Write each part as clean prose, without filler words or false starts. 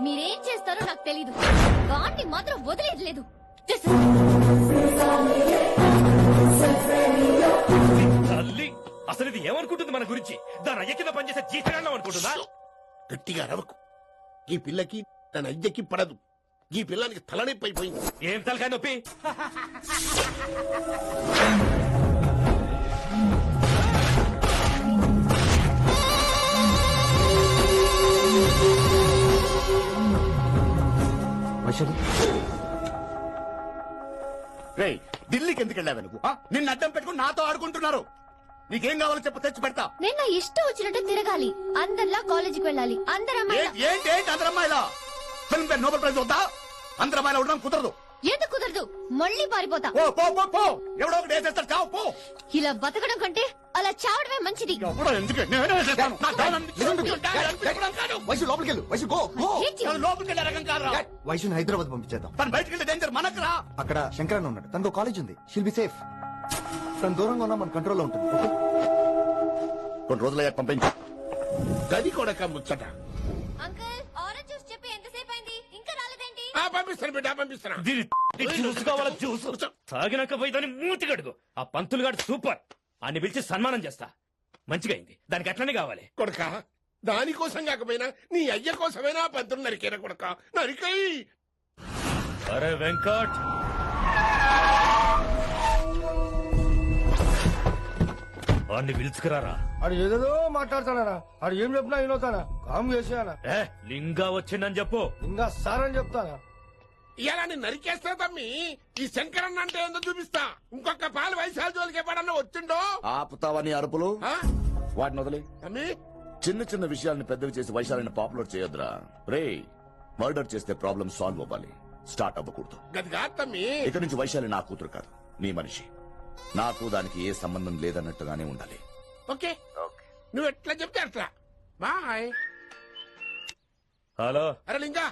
మీరేం చేస్తారో నాకు తెలీదు. వాణ్ణి మాత్రం వదిలేదు లేదు. తల్లి అసలు ఇది ఏమనుకుంటుంది మన గురించి? దాని అయ్య కింద పనిచేసే జీతగాళ్ళం అనుకుంటుందా? గట్టిగా అరవకు. ఈ పిల్లకి తన అయ్యకి పడదు. ఈ పిల్లానికి తలనొప్పి అయిపోయింది. ఏం తలకాయ నొప్పి? రేయ్, ఢిల్లీకి ఎందుకు వెళ్ళావు నువ్వు? నిన్ను అడ్డం పెట్టుకుని నాతో ఆడుకుంటున్నారు. నీకేం కావాలో చెప్పు, తెచ్చి పెడతా. నేను నా ఇష్టం వచ్చినట్టు తిరగాలి. అందరిలా కాలేజీకి వెళ్ళాలి. ఏంటి ఏంటి అందరమ్మాయిలా? ఫిల్మ్ ఫేర్ నోబెల్ ప్రైజ్ వద్దా? అందరమ్మాయిలా ఉండడం కుదరదు. ఎందుకు కుదరదు? మళ్ళీ పారిపోతా. పో పో పో పో. ఎవడో ఒకటి వేసేస్తాడు, చావు పో. ఇలా బతకడం కంటే అలా చావడమే మంచిది. ఎవడో ఎందుకు? నేనే వేసేస్తాను. నా డాన్ అనిపించడం కాదు. వైసు లోపలికి వెళ్ళు. Vaisu go go. నేను లోపలికి వెళ్ళే రకం కాదురా. వైసుని హైదరాబాద్ పంపించేద్దాం. తను బయటికి వెళ్తే డేంజర్ మనకు రా. అక్కడ శంకరన్ ఉన్నాడు. తనకు కాలేజ్ ఉంది. షిల్ బి సేఫ్. తను దూరంగా ఉన్నా మన కంట్రోల్లో ఉంటుంది. కొన్ని రోజులయ్యాక పంపించు. గది కూడా ముచ్చట. అంకుల్, ఆరెంజ్ జ్యూస్ చెప్పి ఎంతసేపు అయింది? ఇంకా రాలేదేంటి? పంపిస్తాను బిడ్డ, పంపిస్తాను. జ్యూస్ కావాలా? జ్యూస్ తాగినాక పోయి దాన్ని మూతి కడుగు. ఆ పంతులు గాడు సూపర్. అన్ని పిలిచి సన్మానం చేస్తా. మంచిగా అయింది. దానికి అట్లనే కావాలి. కొడక, దానికోసం కాకపోయినా నీ అయ్య కోసమైనా పంతులు నరికేరా కొడక. నరికై. అరే వెంకట్, వాడిని పిలుచుకురారా. ఆడు ఏదేదో మాట్లాడతానా? ఆడు ఏం చెప్పినా వినవుతానా? కామ్ చేసానా? లింగా వచ్చిందని చెప్పు. ఇంకా సార్ అని చెప్తానా? ఇలా నేను నరికేస్తా తమ్మి. ఈ శంకరన్న అంటే ఏందో చూపిస్తా. ఇంకొక పాలు వయసాల జోలికి ఎప్పుడన్నా వచ్చిండో ఆపుతావని అరుపులు. వాటిని వదిలి తమ్మి. చిన్న చిన్న విషయాలను పెద్దవి చేసి వైశాలని పాపులర్ చేయొద్దురా. రే, మర్డర్ చేస్తే ప్రాబ్లం సాల్వ్ అవ్వాలి, స్టార్ట్ అవ్వకూడదు. గది కాదు తమ్మి. ఇక నుంచి వైశాలి నా కూతురు కాదు, నీ మనిషి. నాకు దానికి ఏ సంబంధం లేదన్నట్టుగానే ఉండాలి. ఓకే, నువ్వు ఎట్లా చెప్తే అట్లా. బాయ్. హలో. అరే లింగా,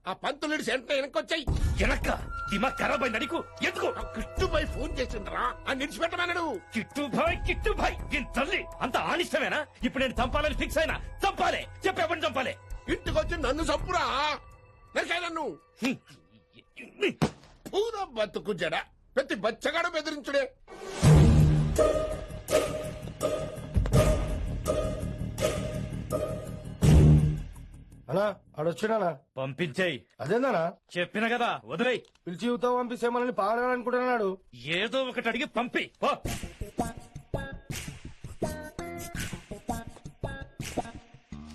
ఆ పంతులుడి సెంటర్ వెనకొచ్చాయి. వెనక్క దిమాగ్ ఖరాబ్ అయింది నీకు. ఎందుకు? కిట్టుబాయ్ ఫోన్ చేసిండ్రా. అని నిడిచిపెట్టమన్నాడు. కిట్టు భాయ్ దీని తల్లి అంత ఆనిష్టమేనా? ఇప్పుడు నేను చంపాలని ఫిక్స్ అయినా. చంపాలే. చెప్పేపని చంపాలే. ఇంటికొచ్చి నన్ను చంపురా. నరికాయ నన్ను. పూర బతుకు జడ. ప్రతి బచ్చగాడు బెదిరించుడే. అనా ఆడొచ్చినానా? పంపించేయి. అదేందనా? చెప్పిన కదా వదిలేయ్. పిలిచి యువత పంపిస్తే మనల్ని పాడాలనుకుంటున్నాడు. ఏదో ఒకటి అడిగి పంపి. ఓ.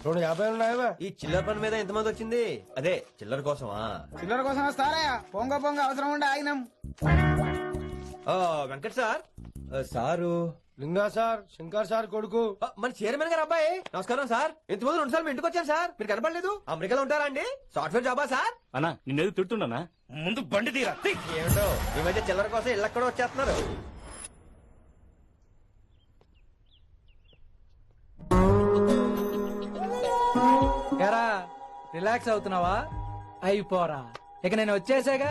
250 ఉన్నాయా? ఈ చిల్లర పని మీద ఎంతమంది వచ్చింది? అదే చిల్లర కోసమా? చిల్లర కోసం వస్తారా? పొంగ పొంగ అవసరం ఉండే ఆగినాం. వెంకట్ సార్. సారు లింగా సార్, శంకర్ సార్ కొడుకు. మన చైర్మన్ గారు అబ్బాయి. నమస్కారం సార్. ఇంతకుముందు 2 సార్లు ఇంటికి వచ్చాను సార్. మీరు కనపడలేదు. అమెరికాలో ఉంటారా అండి? సాఫ్ట్వేర్ జాబా సార్? అన్నా నిన్నేది తిడుతున్నానా? ముందు బండి తీరా. ఏమిటో ఈ మధ్య చిల్లర కోసం ఇళ్ళక్కడ వచ్చేస్తున్నారు. రిలాక్స్ అవుతున్నావా? అయిపోరా, ఇక నేను వచ్చేసాగా.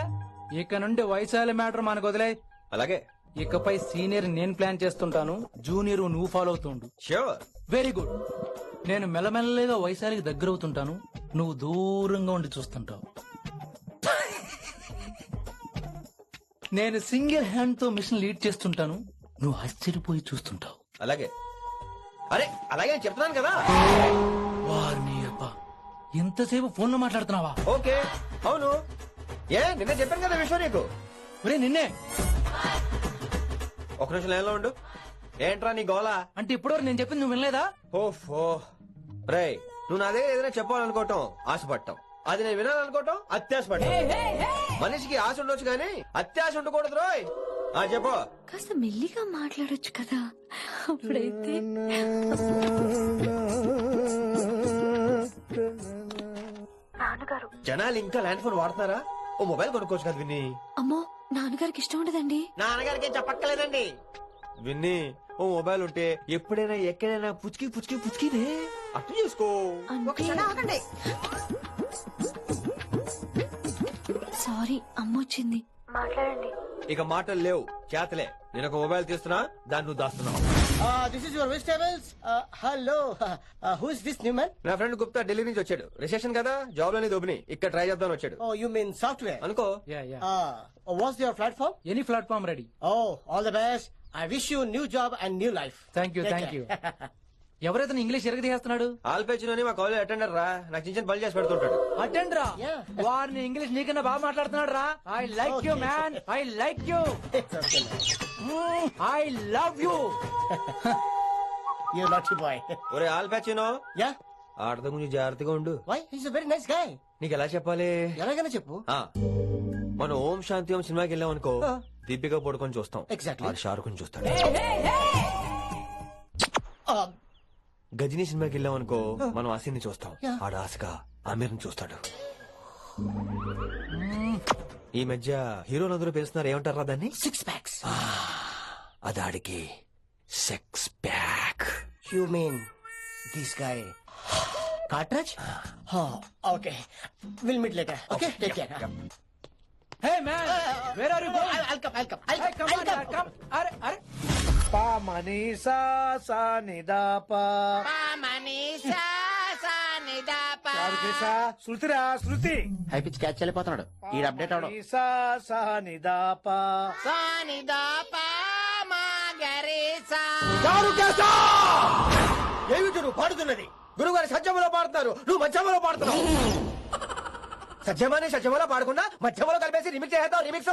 ఇక నుండి వైశాలి మ్యాటర్ మనకు వదిలే. అలాగే. ఇకపై సీనియర్ నేను ప్లాన్ చేస్తుంటాను, జూనియర్ నువ్వు ఫాలో అవుతుండు. ష్యూర్. Very good. నేను మెల్లమెల్లగా వైశాలికి దగ్గర అవుతుంటాను, నువ్వు దూరంగా ఉండి చూస్తుంటావు. నేను సింగిల్ హ్యాండ్ తో మిషన్ లీడ్ చేస్తుంటాను, నువ్వు ఆశ్చర్యపోయి చూస్తుంటావు. అలాగే. అరే అలాగే అని చెప్తున్నాను కదా. వారిని అబ్బా, ఎంతసేపు ఫోన్ లో మాట్లాడుతున్నావా? ఓకే, అవును. నిన్నే చెప్పాను కదా విషయం నీకు. ఒరే నిన్నే. ఒక నిమిషం లైన్లో ఉండు. ఏంట్రా నీ గోలా? అంటే ఇప్పటివరకు నేను చెప్పింది నువ్వు వినలేదా? ఓఫో రేయ్, నువ్వు నా దగ్గర ఏదైనా చెప్పాలనుకోవటం ఆశపడటం, అది నేను వినాలనుకోవటం అత్యాశపడటం. మనిషికి ఆశ ఉండొచ్చు కానీ అత్యాశ ఉండకూడదు రోయ్. చెప్పు. కాస్త మెల్లిగా మాట్లాడొచ్చు కదా. అప్పుడైతే జనాలు ఇంకా ల్యాండ్ ఫోన్ వాడుతున్నారా? ఓ మొబైల్ కొనుక్కోవచ్చు కదా విన్ని. అమ్మో, నాన్నగారికి ఇష్టం ఉండదండి. నాన్నగారికి ఏం చెప్పక్కలేదండి. విన్ని, ఓ మొబైల్ ఉంటే ఎప్పుడైనా ఎక్కడైనా పుచ్చుకి పుచ్చుకి పుచ్చుకినే అట్టు చేసుకో. సారీ, అమ్మొచ్చింది. మాట్లాడండి. ఇక మాటలు లేవు, చేతలే. నేను ఒక మొబైల్ తీస్తున్నా, దాన్ని నువ్వు దాస్తున్నావు. This is your vegetables. Hello. Who is this new man? నా ఫ్రెండ్ గుప్తా ఢిల్లీ నుంచి వచ్చాడు. రిసెప్షన్ కదా, జాబ్ లోని దొబ్బిని ఇక్కడ ట్రై చేద్దాం వచ్చాడు. Oh, you mean software? అనుకో. What's your platform? Any platform ready. Oh, all the best. I wish you new job and new life. Thank you Take thank you. care. ఎవరైతే English ఎరగదీస్తున్నాడు? ఆల్పేచినోని మా college attender రా, నాకు చిన్న చిన్న పనులు చేసి పెడుతుంటాడు. అటెండ్ రా. Yeah. వారిని ఇంగ్లీష్ నీకన్నా బాగా మాట్లాడుతున్నాడు రా. I like you man, I like you, It's okay, man. I love you. You naughty boy. ఒరే ఆల్పేచినో, Yeah? ఆడత గురించి జాగ్రత్తగా ఉండు. Why? He's a very nice guy. నీకు ఎలా చెప్పాలి? ఎలాగైనా చెప్పు. మనం ఓం శాంతి ఓం సినిమాకి వెళ్ళాం అనుకో, దీపిక పడుకొని చూస్తాం. Exactly. షారుఖ్ చూస్తాడు. గజనీ సినిమాకి వెళ్ళాం అనుకో, మనం ఆసిని చూస్తాం. Yeah. ఆడ ఆశగా ఆమీర్ని చూస్తాడు. ఈ మధ్య హీరోలందరూ పిలుస్తున్నారు, ఏమంటారా దాన్ని? 6 packs. అదాడికి sex pack. You mean this guy? Cartridge? Oh, okay. We'll meet later. Okay, take care. Hey man, where are you going? I'll come. I'll come on యార్, కమ్. అరే అరే పా మనీసా సా నిదా పా చారుకేసా శృతిరా శృతి. హై పిచ్ క్యాచ్ వెళ్ళిపోతున్నాడు ఈ అప్డేట్ అవడం. మనీసా సా నిదా పా చారుకేశా! ఏమిటి నువ్వు పాడుతున్నది? గురుగారు సత్యములో పాడుతున్నారు, నువ్వు మధ్యమలో పాడుతున్నావు. సత్యమని సత్యములో పాడకుండా మధ్యమలో కలిపేసి రిమిక్స్ చేద్దాం. రిమిక్స్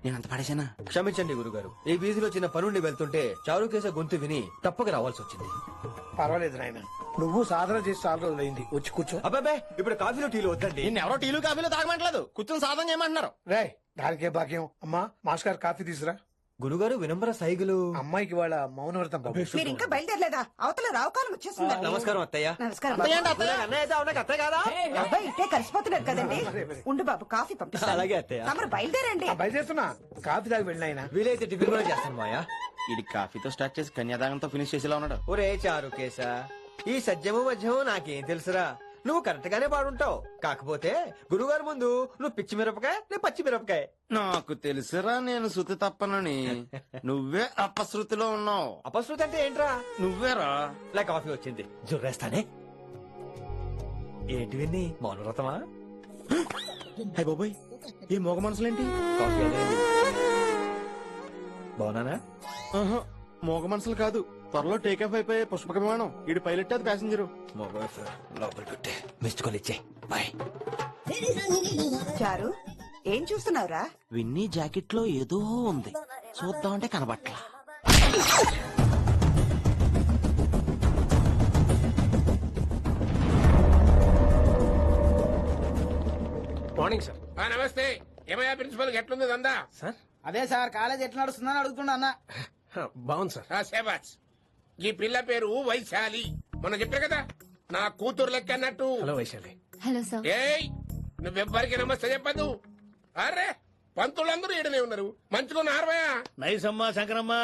నేను అంత పడేసానా? క్షమించండి గురుగారు, ఈ వీధిలో చిన్న పనుండి వెళ్తుంటే చారుకేశ గొంతు విని తప్పక రావాల్సి వచ్చింది. పర్వాలేదు నాయన, నువ్వు సాధన చేసి చాలా రోజులైంది. వచ్చి కూర్చో. అబ్బాబే, ఇప్పుడు కాఫీలో టీలు వద్దండి. నిన్న ఎవరో టీలు కాఫీలు తాగమంటలేదు, కూర్చొని సాధన చేయమంటున్నారు. రే, దానికే భాగ్యం. అమ్మా, మాస్టర్ గారు కాఫీ తీసురా. గురుగారు వినంబర సైగులు. అమ్మాయికి వాళ్ళ మౌనవ్రతం బాబు. మీరు ఇంకా బయలుదేరలేదా? అవతల రావుకాలం వచ్చేస్తుంది. నమస్కారం అత్తయ్య. నమస్కారం బాబు. అన్నయ్య అయితే అవునా అత్తయ్య కాదా? అబ్బాయి ఇట్టే కలిసిపోతున్నారు కదండి. ఉండు బాబు, కాఫీ పంపిస్తాను. అలాగే అత్తయ్య. తమరు బయలుదేరండి. బయలుదేరుతున్నా, కాఫీ తాగి వెళ్ళిన. వీలైతే టిఫిన్ కూడా చేస్తాను మాయా. ఇది కాఫీతో స్టార్ట్ చేసి కన్యాదానంతో ఫినిష్ చేసేలా ఉన్నాడు. ఒరే చారుకేశ, ఈ సత్యము మధ్యము నాకేం తెలుసురా? నువ్వు కరెక్ట్ గానే పాడుంటావు, కాకపోతే గురుగారు ముందు నువ్వు పిచ్చి మిరపకాయ, నేను పచ్చి మిరపకాయ. నాకు తెలుసురా నేను శృతి తప్పనని. నువ్వే అపశృతిలో ఉన్నావు. అపశృతి అంటే ఏంట్రా? నువ్వేరా. ఇలా కాఫీ వచ్చింది, జుర్రేస్తానే. ఏంటి విన్ని, మౌనవ్రతమా? హై బాబోయ్, ఈ మోగ మనసులేంటి? కాఫీ అదే. బాగున్నానా? మోగ మనసులు కాదు, త్వరలో టేకాఫ్ అయిపోయే పుష్పక విమానం. ఈడు పైలట్, అది ప్యాసింజరు. లోపల పెట్టే మిస్డ్ కాల్ ఇచ్చే. బాయ్. చారు, ఏం చూస్తున్నావురా? విన్నీ జాకెట్ లో ఏదో ఉంది, చూద్దామంటే కనబట్లా. Morning sir. నమస్తే. ఏమయ్యా ప్రిన్సిపల్, ఎట్లుంది దందా? సార్, అదే సార్, కాలేజ్ ఎట్లా నడుస్తుందని అడుగుతున్నా అన్న. బాగుంది సార్. శేబాస్. ఈ పిల్ల పేరు వైశాలి. మొన్న చెప్పా కదా, నా కూతురు లెక్క అన్నట్టు. హలో వైశాలి. Hello sir. ఏయ్, నువ్వెవ్వరికి నమస్తే చెప్పదు. అరే, పంతులందరూ ఈడనే ఉన్నారు, మంచుకున్న ఆర్వయా. నైస్ అమ్మా శంకరమ్మ,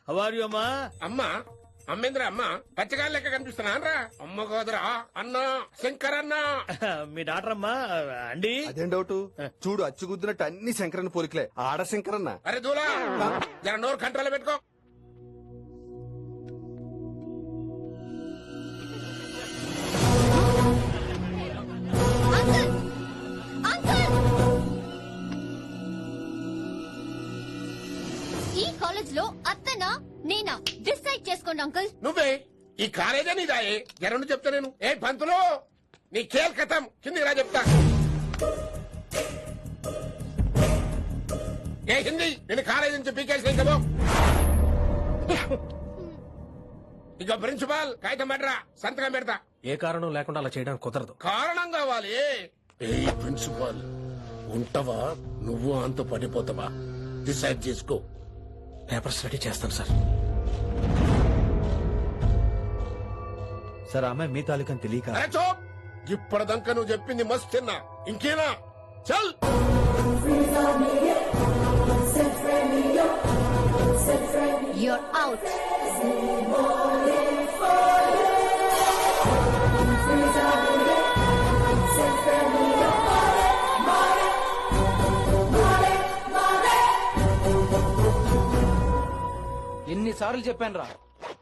హవారు అమ్మా. అమ్మా, అమ్మేంద్ర అమ్మ పచ్చగాళ్ళ లెక్క కనిపిస్తున్నా రా? అమ్మ కాదురా, అన్న శంకర్ అన్న. మీ డాక్టర్ అమ్మా అండి. అదేం డౌట్? చూడు, అచ్చుగుద్దినట్టు అన్ని శంకరన్న పోలికలే. ఆడ శంకరన్న. అరే దూలా, జర నోరు కంట్రోల్ పెట్టుకో. అంకుల్, అంకుల్, ఈ కాలేజ్ లో అత్తనా నేనా డిసైడ్ చేసుకోండి అంకుల్. నువ్వే ఈ కాలేజా నీదాయే? జరండు చెప్తా నేను. ఏ పంతులు, నీ ఖేల్ కథం, కిందికి రా చెప్తా. ఏ హిందీ, నేను కాలేజ్ నుంచి పీకేసి ఇంకబో. ఇక ప్రిన్సిపాల్ కాగితం పెట్టరా, సంతకం పెడతా. ఏ కారణం లేకుండా అలా చేయడానికి కుదరదు. కారణం కావాలి. ఏ ప్రిన్సిపాల్, ఉంటావా నువ్వు అంత పడిపోతావా? డిసైడ్ చేసుకో. పేపర్స్ రెడీ చేస్తాను సార్. సార్, ఆమె మీ తాలూకని తెలియక. అరే చూప్, ఇప్పటిదాకా నువ్వు చెప్పింది మస్తు తిన్నా, ఇంకేనా? చల్. You're out. ఎన్నిసార్లు సార్లు చెప్పాను రా,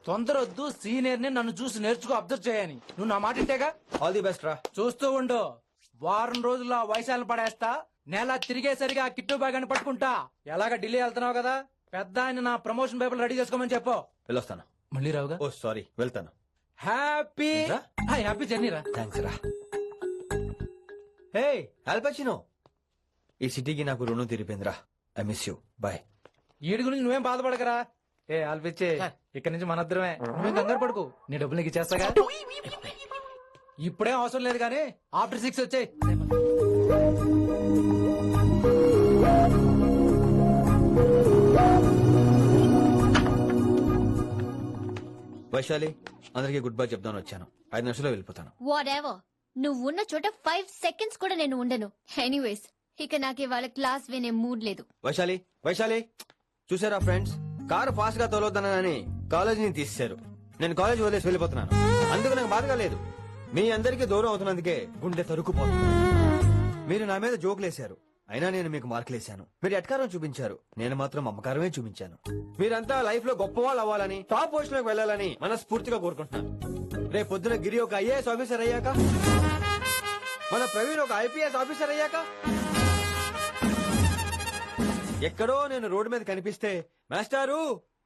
తొందరొద్దు, సీనియర్ ని నన్ను చూసి నేర్చుకో, అబ్జర్వ్ చేయని. నువ్వు నా మాట ఇంటేగా? ఆల్ ది బెస్ట్ రా. చూస్తూ ఉండు, వారం రోజుల్లో ఆ వయసాలను పడేస్తా. నెల తిరిగేసరిగా ఆ కిట్టు బ్యాగ్ అని పట్టుకుంటా. ఎలాగ ఢిల్లీ వెళ్తున్నావు కదా, పెద్ద ఆయన నా ప్రమోషన్ పేపర్ రెడీ చేసుకోమని చెప్పు. వెళ్ళొస్తాను. మళ్ళీ రావుగా? ఓ సారీ, వెళ్తాను. హ్యాపీ హ్యాపీ జర్నీ రా. థ్యాంక్స్ రా. హే ఆల్పచినో, ఈ సిటీకి నాకు రుణం తీరిపోయిందిరా. I miss you. బాయ్. వీడి గురించి నువ్వేం బాధపడకరా. ఏ ఆల్పిచ్చే, ఇక్కడి నుంచి మనద్దరమే, నువ్వేం కంగారు పడుకు, నీ డబ్బులు నీకు ఇచ్చేస్తాగా. ఇప్పుడేం అవసరం లేదు కానీ ఆఫ్టర్ 6 వచ్చాయి. వైశాలి, అందరికి గుడ్ బై చెప్దాను వచ్చాను. 5 నిమిషాల్లో వెళ్ళిపోతాను. వాట్ ఎవర్, నువ్వు ఉన్న చోట 5 seconds కూడా నేను ఉండను. ఎనీవేస్, ఇక నాకు ఇవాళ క్లాస్ వినే మూడ్ లేదు. వైశాలి, వైశాలి, చూసారా ఫ్రెండ్స్, కారు ఫాస్ట్ గా తోలొద్దనని కాలేజీని తీసేశారు. నేను కాలేజ్ వదిలేసి వెళ్ళిపోతున్నాను. అందుకు నాకు బాధగా లేదు. మీ అందరికీ దూరం అవుతున్నందుకే గుండె తరుక్కుపోతుంది. మీరు నా మీద జోకులేశారు, అయినా నేను మీకు మార్కులేశాను. మీరు ఎట్కారం చూపించారు, నేను మాత్రం అమ్మకారమే చూపించాను. మీరంతా లైఫ్ లో గొప్ప వాళ్ళు అవ్వాలని, టాప్ పొజిషన్ లోకి వెళ్ళాలని మనస్ఫూర్తిగా కోరుకుంటున్నాను. రేపు పొద్దున గిరి ఒక ఐఏఎస్ ఆఫీసర్ అయ్యాక, మన ప్రవీణ్ ఒక ఐపీఎస్ ఆఫీసర్ అయ్యాక, ఎక్కడో నేను రోడ్డు మీద కనిపిస్తే మాస్టారు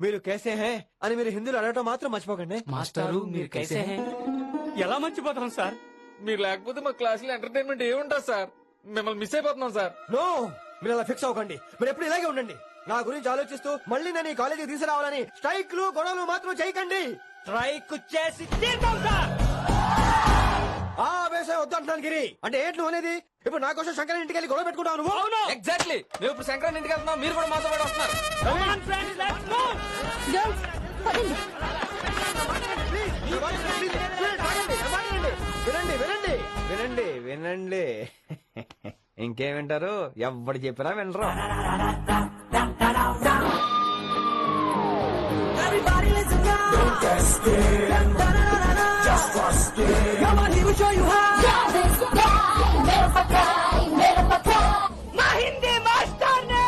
మీరు కేసే హే అని మీరు హిందీలో అడగటం మాత్రం మర్చిపోకండి. మాస్టారు మీరు కైసే హై? ఎలా మర్చిపోతాం సార్? మీరు లేకపోతే మా క్లాస్ లో ఎంటర్టైన్మెంట్ ఏముంటుంది సార్? మిమ్మల్ని మిస్ అయిపోతున్నాం సార్. నో, మీరు అలా ఫిక్స్ అవ్వకండి. మీరు ఎప్పుడు ఇలాగే ఉండండి. నా గురించి ఆలోచిస్తూ మళ్ళీ నేను ఈ కాలేజీకి తీసుకురావాలని స్ట్రైక్లు గొడవలు మాత్రం చేయకండి. స్ట్రైక్ చేసి తీర్థం సార్. ఆ వేసే వద్దంటున్నాను గిరి. అంటే ఏంటి నువ్వు అనేది? ఇప్పుడు నా కోసం శంకర్ ఇంటికి వెళ్ళి గొడవ పెట్టుకుంటావు నువ్వు? అవును, ఎగ్జాక్ట్లీ. మేము ఇప్పుడు శంకరాన్ని ఇంటికి వెళ్తున్నాం, మీరు కూడా మాతో పాటు వస్తున్నారు. Come on, friends, let's move. Girls, పదండి. వినండి వినండి వినండి వినండి. ఇంకేం వింటారు? ఎవడు చెప్పినా వినరు. మా హిందీ మాస్టర్ నే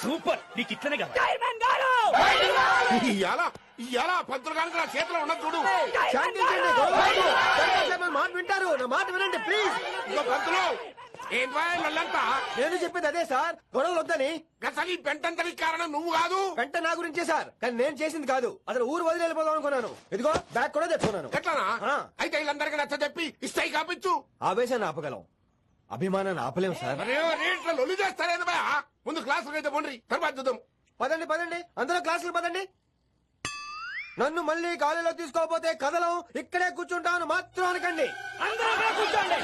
సూపర్, నీకు ఇట్లనే కదా. ఇయాల పంతులు గారికి నా చేతిలో ఉన్నది చూడు. శాంతించండి, గొడవ వద్దు. శంకర్ సార్ మాట వింటారు. నా మాట వినండి ప్లీజ్. ఇగో పంతులు, ఏం వాళ్ళంతా నేను చెప్పేది అదే సార్, గొడవలు వద్దని. అసలు ఈ పెంటంతరికి కారణం నువ్వు కాదు. వెంట నా గురించే సార్, కానీ నేను చేసింది కాదు. అసలు ఊరు వదిలి వెళ్ళిపోదాం అనుకున్నాను. ఇదిగో బ్యాగ్ కూడా తెచ్చుకున్నాను. ఎట్లానా? ఆ. అయితే వీళ్ళందరికీ నచ్చ చెప్పి ఇస్తాయి కాపించు. ఆవేశాన్ని ఆపగలం, అభిమానాన్ని ఆపలేం సార్. అరే రేట్ల లొల్లి చేస్తారేంది బా? ముందు క్లాసులకు అయితే పోండి, తర్వాత చూద్దాం. పదండి పదండి, అందరూ క్లాసులు పదండి. నన్ను మళ్ళీ కాలేజీలో తీసుకోకపోతే కథలం ఇక్కడే కూర్చుంటాను మాత్రం అనకండి. అందరూ అక్కడ కూర్చోండి.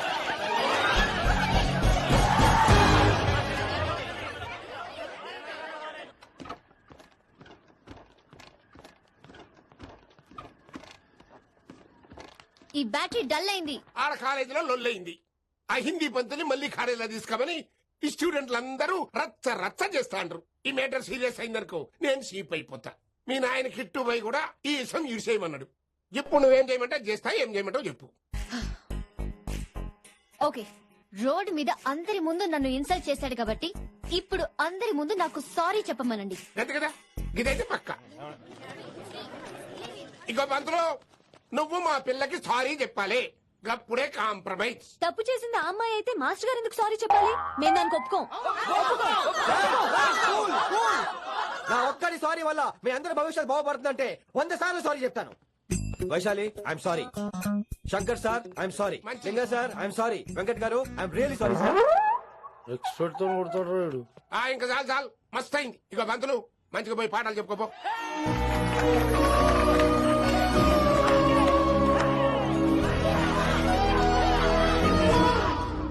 ఈ బ్యాటరీ డల్ అయింది. ఆడ కాలేజీలో లొల్లయింది. ఆ హిందీ పంతుని మళ్ళీ కాలేజీలో తీసుకోమని ఈ స్టూడెంట్లందరూ రచ్చ రచ్చ చేస్తాండ్రు. ఈ మేటర్ సీరియస్ అయిందనుకో నేను సీప్ అయిపోతా. మీ నాయన కిట్టు పోయి కూడా ఈ విషయం ఇడిసేయమన్నాడు. ఇప్పుడు నువ్వేం చేయమంటే చేస్తా, ఏం చేయమంటావు చెప్పు. ఓకే, రోడ్ మీద అందరి ముందు నన్ను ఇన్సల్ట్ చేశాడు కాబట్టి ఇప్పుడు అందరి ముందు నాకు సారీ చెప్పమనండి. అంతే కదా, ఇదైతే పక్క. ఇంకో పంతులు, నువ్వు మా పిల్లకి సారీ చెప్పాలి. గప్పుడే కాంప్రమైజ్. తప్పు చేసింది ఆ అమ్మాయి అయితే మాస్టర్ గారు ఎందుకు సారీ చెప్పాలి? మేము దానికి ఒప్పుకోం. నా ఒక్కడి సారీ వల్ల మీ అందరి భవిష్యత్తు బాగుపడుతుందంటే 100 సార్లు సారీ చెప్తాను. Vaishali, I'm sorry. Shankar sir, I'm sorry. లింగ సార్, ఐఎమ్ సారీ. వెంకట్ గారు, I'm really sorry sir. Expert తో కొడతాడు. ఇంకా చాలు చాలు, మస్త్ అయింది. ఇక పంతులు మంచిగా పోయి పాఠాలు చెప్పుకోపో.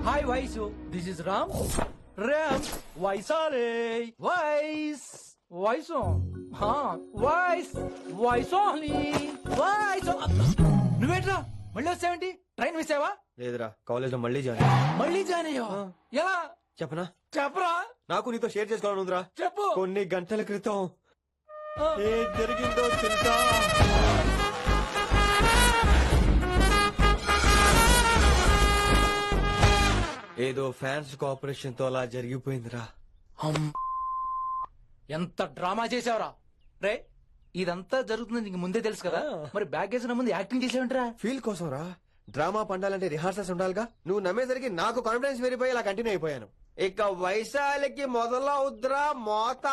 Hi Vaishu, this is Ram. Ram వైసాలే. వైస్ వైసు వైస్ వైసోలీ వైసో. నువ్వేట్రా మళ్ళీ వచ్చావేంటి? ట్రైన్ మిస్ అయ్యావా? లేదురా, కాలేజ్ లో మళ్ళీ జాయిన్ అయ్యా. మళ్ళీ జాయిన్ అయ్యావా? ఎలా చెప్పనా? చెప్పరా. నాకు నీతో షేర్ చేసుకోవాలనుందిరా. చెప్పు. కొన్ని గంటల క్రితం ఏం జరిగిందో తెలుసా? ఏదో ఫ్యాన్స్ కోఆపరేషన్ తో అలా జరిగిపోయిందిరా. ఎంత డ్రామా చేసావురా రే. ఇదంతా జరుగుతుంది నీకు ముందే తెలుసు కదా, మరి బ్యాగ్ వేసిన ముందు యాక్టింగ్ చేసావంటరా? ఫీల్ కోసం రా. డ్రామా పండాలంటే రిహార్సల్స్ ఉండాలిగా. నువ్వు నమ్మేసరికి నాకు కాన్ఫిడెన్స్ పెరిగిపోయి ఇలా కంటిన్యూ అయిపోయాను. ఇక వైశాలికి మొదలవుద్రా మోత.